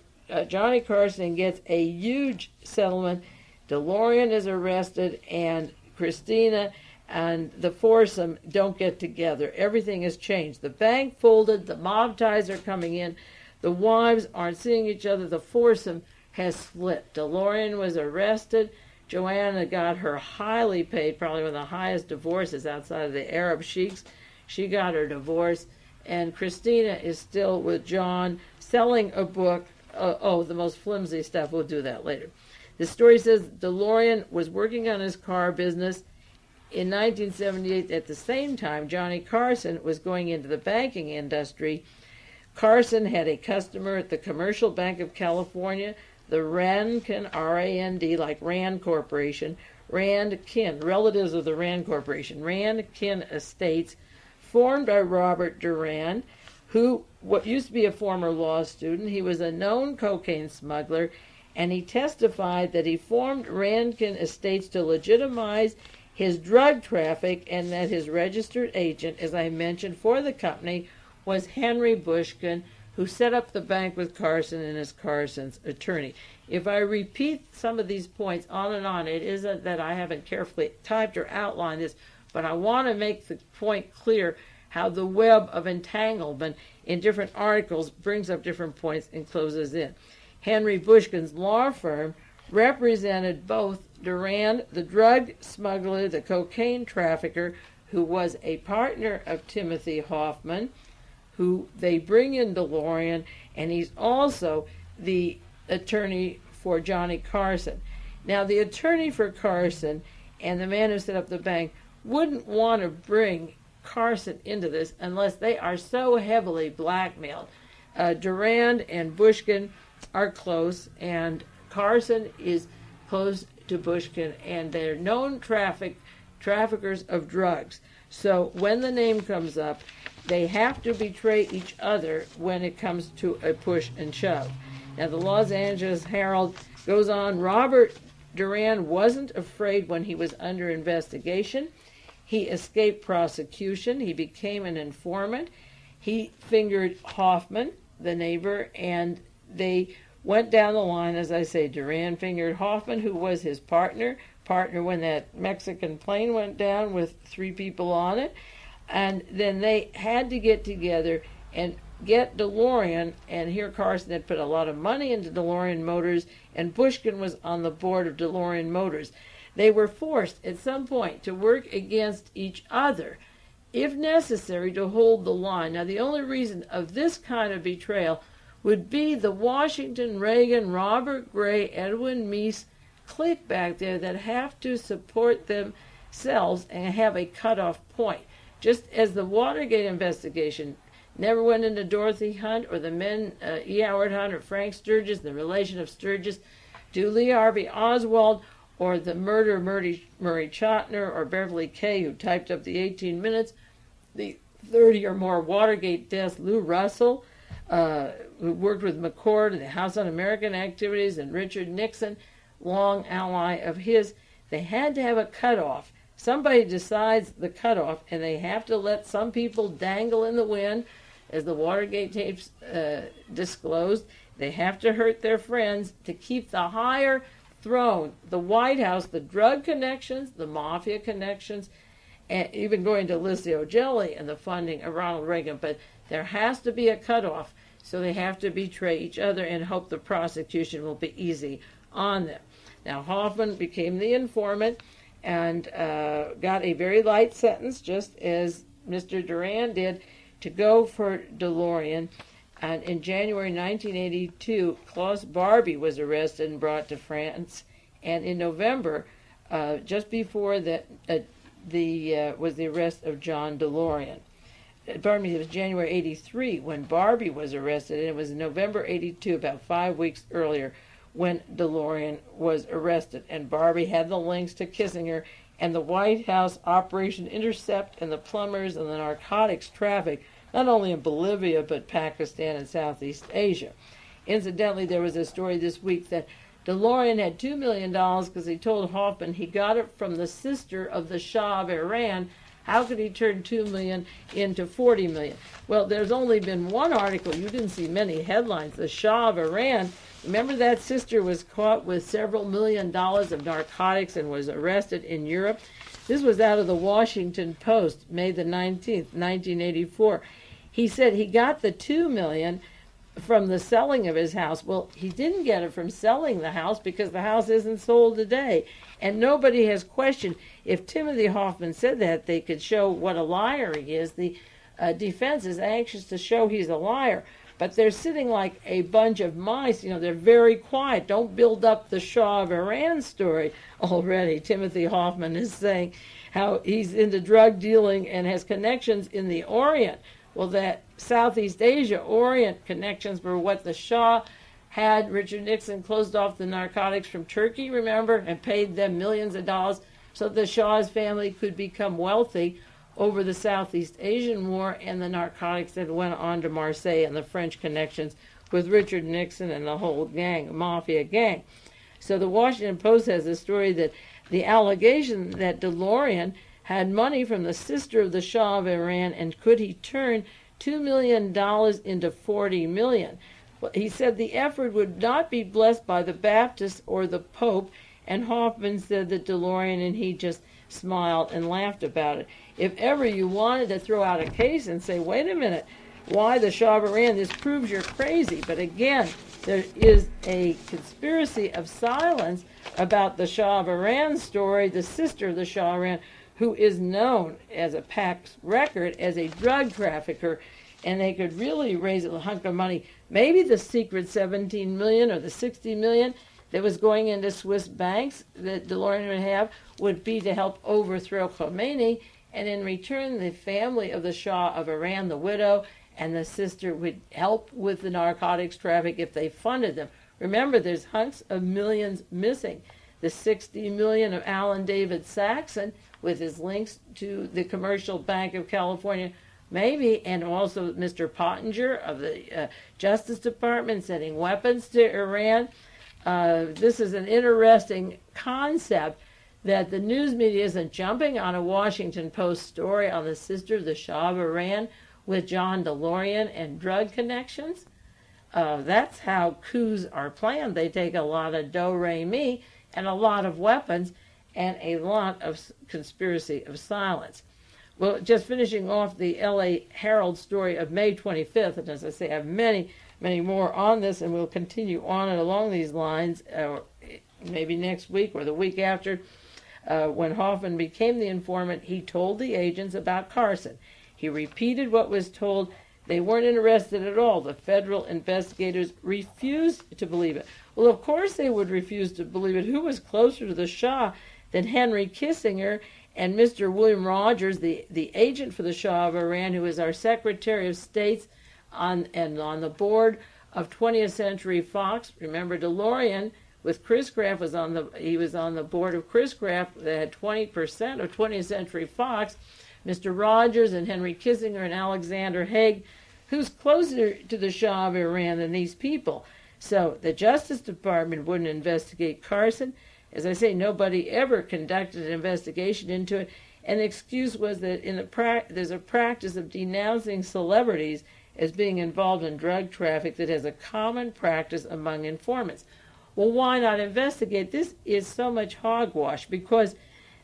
Johnny Carson and gets a huge settlement. DeLOREAN is arrested, and Christina and the foursome don't get together. Everything has changed. The bank folded, the mob ties are coming in, the wives aren't seeing each other, the foursome has split. DeLOREAN was arrested. Joanna got her highly paid, probably one of the highest divorces outside of the Arab sheiks. She got her divorce, and Christina is still with John, selling a book. The most flimsy stuff. We'll do that later. The story says DeLOREAN was working on his car business in 1978. At the same time, Johnny Carson was going into the banking industry. Carson had a customer at the Commercial Bank of California, the Rankin, R-A-N-D, like Rand Corporation, Rand-Kin, relatives of the Rand Corporation, Rand-Kin Estates, formed by Robert Durand, who what used to be a former law student. He was a known cocaine smuggler, and he testified that he formed Rand-Kin Estates to legitimize his drug traffic, and that his registered agent, as I mentioned, for the company was Henry Bushkin, who set up the bank with Carson and is Carson's attorney. If I repeat some of these points on and on, it isn't that I haven't carefully typed or outlined this, but I want to make the point clear how the web of entanglement in different articles brings up different points and closes in. Henry Bushkin's law firm represented both Durand, the drug smuggler, the cocaine trafficker, who was a partner of Timothy Hoffman, who they bring in DeLOREAN, and he's also the attorney for Johnny Carson. Now, the attorney for Carson and the man who set up the bank wouldn't want to bring Carson into this unless they are so heavily blackmailed Durand and Bushkin are close, and Carson is close to Bushkin, and they're known traffickers of drugs. So when the name comes up, they have to betray each other when it comes to a push and shove. Now, the Los Angeles Herald goes on, Robert Durand wasn't afraid when he was under investigation. He escaped prosecution. He became an informant. He fingered Hoffman, the neighbor, and they went down the line. As I say, Durand fingered Hoffman, who was his partner when that Mexican plane went down with 3 people on it. And then they had to get together and get DeLOREAN, and here Carson had put a lot of money into DeLOREAN Motors, and Bushkin was on the board of DeLOREAN Motors. They were forced at some point to work against each other, if necessary, to hold the line. Now, the only reason of this kind of betrayal would be the Washington, Reagan, Robert Gray, Edwin Meese clique back there that have to support themselves and have a cutoff point. Just as the Watergate investigation never went into Dorothy Hunt or the men, E. Howard Hunt or Frank Sturgis, the relation of Sturgis to Lee Harvey Oswald, or the murder of Murray Chotiner or Beverly Kay, who typed up the 18 minutes, the 30 or more Watergate deaths, Lou Russell, who worked with McCord in the House Un-American Activities, and Richard Nixon, long ally of his. They had to have a cutoff. Somebody decides the cutoff, and they have to let some people dangle in the wind, as the Watergate tapes disclosed. They have to hurt their friends to keep the higher throne, the White House, the drug connections, the mafia connections, and even going to LICIO GELLI and the funding of Ronald Reagan. But there has to be a cutoff, so they have to betray each other and hope the prosecution will be easy on them. Now, Hoffman became the informant and got a very light sentence, just as Mr. Durand did, to go for DeLOREAN. And in January 1982, Klaus Barbie was arrested and brought to France. And in November, just before that, was the arrest of John DeLOREAN. Pardon me, it was January 83 when Barbie was arrested, and it was November 82, about 5 weeks earlier, when DeLOREAN was arrested. And Barbie had the links to Kissinger and the White House Operation Intercept and the plumbers and the narcotics traffic, not only in Bolivia, but Pakistan and Southeast Asia. Incidentally, there was a story this week that DeLOREAN had $2 million because he told Hoffman he got it from the sister of the Shah of Iran. How could he turn $2 million into $40 million? Well, there's only been one article. You didn't see many headlines. The Shah of Iran, remember that sister was caught with several $1 million of narcotics and was arrested in Europe? This was out of the Washington Post, May the 19th, 1984. He said he got the $2 million from the selling of his house. Well, he didn't get it from selling the house because the house isn't sold today. And nobody has questioned if Timothy Hoffman said that they could show what a liar he is. The defense is anxious to show he's a liar. But they're sitting like a bunch of mice. You know, they're very quiet. Don't build up the Shah of Iran story already. Timothy Hoffman is saying how he's into drug dealing and has connections in the Orient. Well, that Southeast Asia Orient connections were what the Shah had. Richard Nixon closed off the narcotics from Turkey, remember, and paid them millions of dollars so the Shah's family could become wealthy over the Southeast Asian War and the narcotics that went on to Marseille and the French connections with Richard Nixon and the whole gang, mafia gang. So the Washington Post has a story that the allegation that DeLOREAN had money from the sister of the Shah of Iran, and could he turn $2 million into $40 million? Well, he said the effort would not be blessed by the Baptists or the Pope, and Hoffman said that DeLOREAN and he just smiled and laughed about it. If ever you wanted to throw out a case and say, wait a minute, why the Shah of Iran? This proves you're crazy. But again, there is a conspiracy of silence about the Shah of Iran story, the sister of the Shah of Iran, who is known as a Pax record as a drug trafficker, and they could really raise a hunk of money. Maybe the secret 17 million or the 60 million that was going into Swiss banks that DeLOREAN would have would be to help overthrow Khomeini and in return the family of the Shah of Iran, the widow, and the sister would help with the narcotics traffic if they funded them. Remember, there's hundreds of millions missing. The 60 million of Alan David Saxon, with his links to the Commercial Bank of California, maybe, and also Mr. Pottinger of the Justice Department sending weapons to Iran. This is an interesting concept that the news media isn't jumping on a Washington Post story on the sister of the Shah of Iran with John DeLOREAN and drug connections. That's how coups are planned. They take a lot of do-re-mi and a lot of weapons and a lot of conspiracy of silence. Well, just finishing off the L.A. Herald story of May 25th, and as I say, I have many, many more on this, and we'll continue on and along these lines, maybe next week or the week after. When Hoffman became the informant, he told the agents about Carson. He repeated what was told. They weren't interested at all. The federal investigators refused to believe it. Well, of course they would refuse to believe it. Who was closer to the Shah than Henry Kissinger and Mr. William Rogers, the agent for the Shah of Iran, who is our Secretary of State on the board of 20th Century Fox? Remember, DeLOREAN with Chris Kraft was on the board of Chris Kraft that had 20% of 20th Century Fox. Mr. Rogers and Henry Kissinger and Alexander Haig, who's closer to the Shah of Iran than these people? So the Justice Department wouldn't investigate Carson. As I say, nobody ever conducted an investigation into it. And the excuse was that there's a practice of denouncing celebrities as being involved in drug traffic that has a common practice among informants. Well, why not investigate? This is so much hogwash, because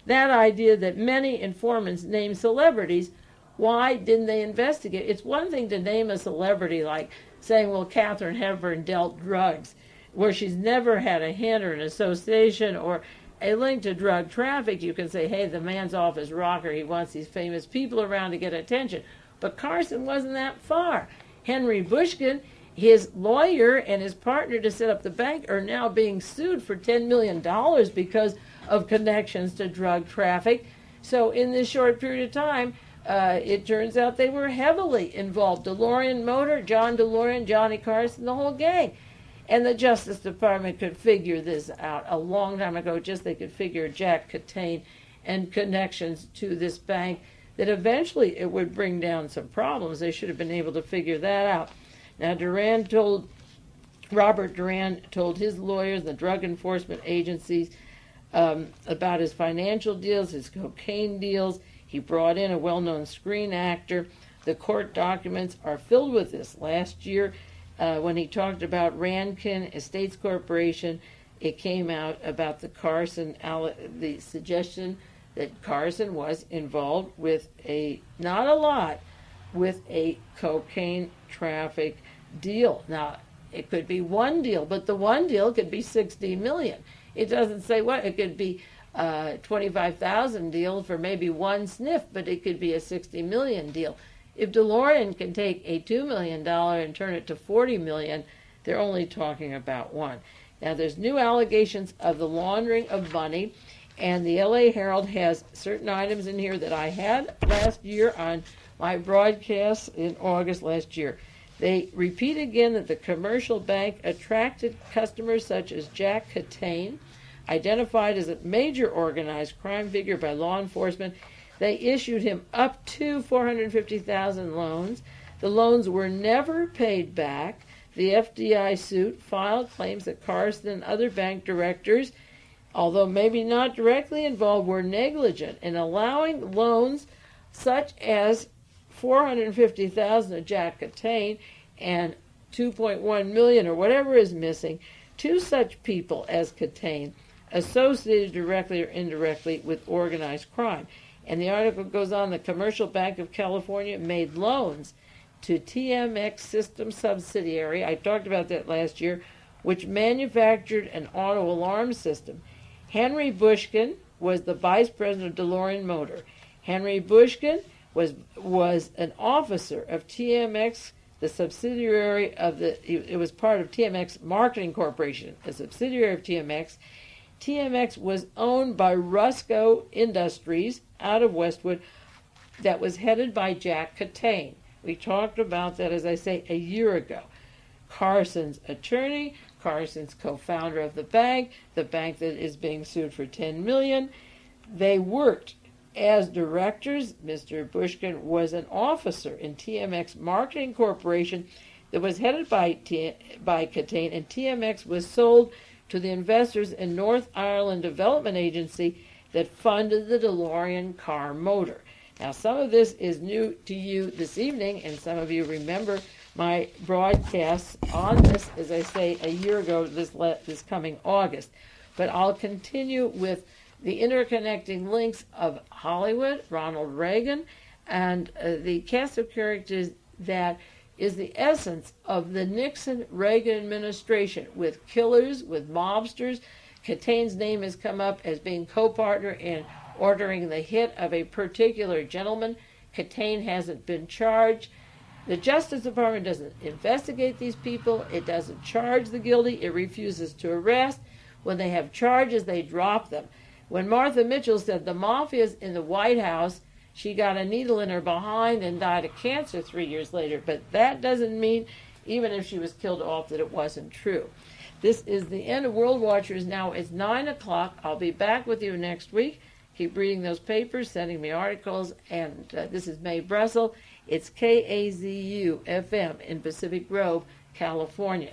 that idea that many informants name celebrities, why didn't they investigate? It's one thing to name a celebrity like saying, well, Katharine Hepburn dealt drugs, where she's never had a hint or an association or a link to drug traffic. You can say, hey, the man's off his rocker. He wants these famous people around to get attention. But Carson wasn't that far. Henry Bushkin, his lawyer and his partner to set up the bank, are now being sued for $10 million because of connections to drug traffic. So in this short period of time, it turns out they were heavily involved. DeLOREAN Motor, John DeLOREAN, Johnny Carson, the whole gang. And the Justice Department could figure this out a long time ago. Just they could figure Jack Catain and connections to this bank, that eventually it would bring down some problems. They should have been able to figure that out. Now, Robert Durand told his lawyers, the drug enforcement agencies, about his financial deals, his cocaine deals. He brought in a well-known screen actor. The court documents are filled with this. Last year, when he talked about Rankin Estates Corporation, it came out about the suggestion that Carson was involved with not a lot, with a cocaine traffic deal. Now, it could be one deal, but the one deal could be 60 million. It doesn't say what. It could be 25,000 deal for maybe one sniff, but it could be a 60 million deal. If DeLOREAN can take a $2 million and turn it to 40 million, they're only talking about one. Now, there's new allegations of the laundering of money, and the LA Herald has certain items in here that I had last year on my broadcast in August last year. They repeat again that the commercial bank attracted customers such as Jack Catain, identified as a major organized crime figure by law enforcement. They issued him up to 450,000 loans. The loans were never paid back. The FDI suit filed claims that Carson and other bank directors, although maybe not directly involved, were negligent in allowing loans such as 450,000 of Jack Catain and 2.1 million or whatever is missing to such people as Catain, associated directly or indirectly with organized crime. And the article goes on, the Commercial Bank of California made loans to TMX System subsidiary, I talked about that last year, which manufactured an auto alarm system. Henry Bushkin was the vice president of DeLOREAN Motor. Henry Bushkin was an officer of TMX, the subsidiary of it was part of TMX Marketing Corporation, a subsidiary of TMX. TMX was owned by Rusco Industries out of Westwood, that was headed by Jack Catain. We talked about that, as I say, a year ago. Carson's attorney, Carson's co-founder of the bank that is being sued for $10 million. They worked as directors. Mr. Bushkin was an officer in TMX Marketing Corporation that was headed by Catain, and TMX was sold to the investors in North Ireland Development Agency that funded the DeLOREAN car motor. Now, some of this is new to you this evening, and some of you remember my broadcasts on this, as I say, a year ago, this coming August. But I'll continue with the interconnecting links of Hollywood, Ronald Reagan, and the cast of characters that is the essence of the Nixon-Reagan administration, with killers, with mobsters. Catain's name has come up as being co-partner in ordering the hit of a particular gentleman. Catain hasn't been charged. The Justice Department doesn't investigate these people. It doesn't charge the guilty. It refuses to arrest. When they have charges, they drop them. When Martha Mitchell said the mafia's in the White House, she got a needle in her behind and died of cancer 3 years later. But that doesn't mean, even if she was killed off, that it wasn't true. This is the end of World Watchers. Now it's 9 o'clock. I'll be back with you next week. Keep reading those papers, sending me articles. And this is Mae Brussell. It's KAZU-FM in Pacific Grove, California.